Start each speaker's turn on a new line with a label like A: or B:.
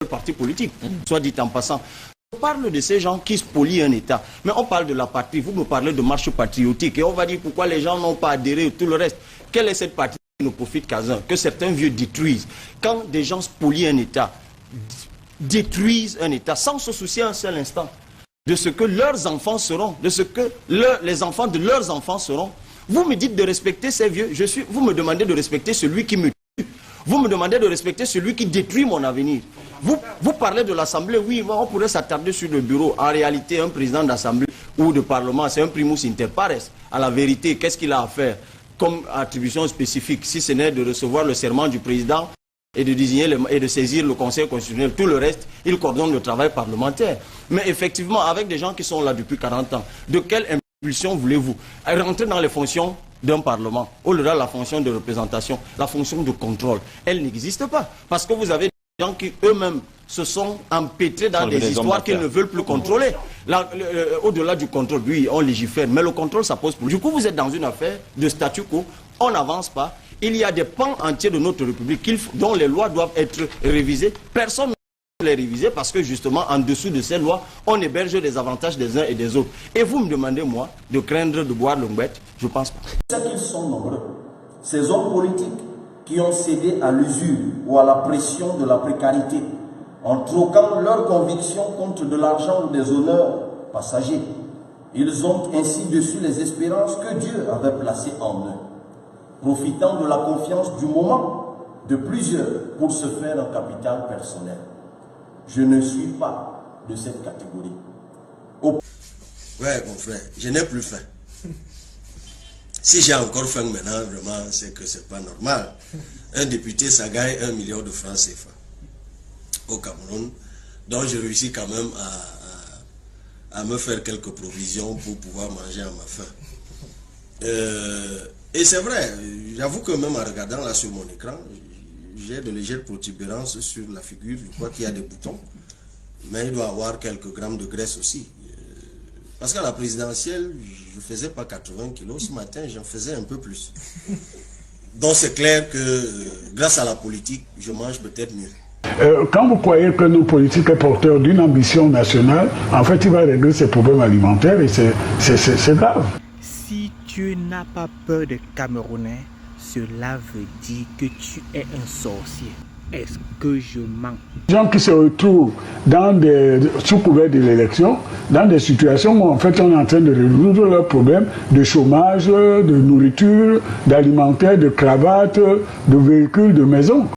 A: parti politique, soit dit en passant. On parle de ces gens qui spolient un État, mais on parle de la patrie. Vous me parlez de marche patriotique et on va dire pourquoi les gens n'ont pas adhéré et tout le reste. Quelle est cette patrie qui ne profite qu'à un, que certains vieux détruisent? Quand des gens spolient un État, détruisent un État sans se soucier un seul instant de ce que leurs enfants seront, de ce que les enfants de leurs enfants seront. Vous me dites de respecter ces vieux, vous me demandez de respecter celui qui me tue. Vous me demandez de respecter celui qui détruit mon avenir. Vous parlez de l'Assemblée, oui, on pourrait s'attarder sur le bureau. En réalité, un président d'Assemblée ou de Parlement, c'est un primus inter pares. À la vérité, qu'est-ce qu'il a à faire comme attribution spécifique, si ce n'est de recevoir le serment du président et de désigner et de saisir le Conseil constitutionnel. Tout le reste, il coordonne le travail parlementaire. Mais effectivement, avec des gens qui sont là depuis 40 ans, de quelle impulsion voulez-vous rentrer dans les fonctions d'un Parlement, au-delà de la fonction de représentation, la fonction de contrôle? Elle n'existe pas. Parce que vous avez des gens qui eux-mêmes se sont empêtrés dans des histoires qu'ils ne veulent plus contrôler. Au-delà du contrôle, oui, on légifère, mais le contrôle, ça pose problème. Du coup, vous êtes dans une affaire de statu quo, on n'avance pas. Il y a des pans entiers de notre République dont les lois doivent être révisées. Personne ne les réviser parce que justement, en dessous de ces lois, on héberge des avantages des uns et des autres. Et vous me demandez, moi, de craindre de boire l'ongbette? Je ne pense pas.
B: C'est qu'ils sont nombreux, ces hommes politiques qui ont cédé à l'usure ou à la pression de la précarité, en troquant leurs convictions contre de l'argent ou des honneurs passagers. Ils ont ainsi déçu les espérances que Dieu avait placées en eux, profitant de la confiance du moment de plusieurs pour se faire un capital personnel. Je ne suis pas de cette catégorie.
C: Ouais, mon frère, je n'ai plus faim. Si j'ai encore faim maintenant, vraiment, c'est que c'est pas normal. Un député, ça gagne 1 million de francs CFA au Cameroun. Donc, je réussis quand même à me faire quelques provisions pour pouvoir manger à ma faim. Et c'est vrai, j'avoue que même en regardant là sur mon écran, j'ai de légères protubérances sur la figure. Je crois qu'il y a des boutons, mais il doit y avoir quelques grammes de graisse aussi. Parce qu'à la présidentielle, je ne faisais pas 80 kilos. Ce matin, j'en faisais un peu plus. Donc c'est clair que grâce à la politique, je mange peut-être mieux.
D: Quand vous croyez que nos politiques est porteur d'une ambition nationale, en fait, il va régler ses problèmes alimentaires et c'est grave.
E: Si tu n'as pas peur des Camerounais, cela veut dire que tu es un sorcier. Est-ce que je mens?
D: Les gens qui se retrouvent sous couvert de l'élection, dans des situations où en fait on est en train de résoudre leurs problèmes de chômage, de nourriture, d'alimentaire, de cravate, de véhicules, de maison.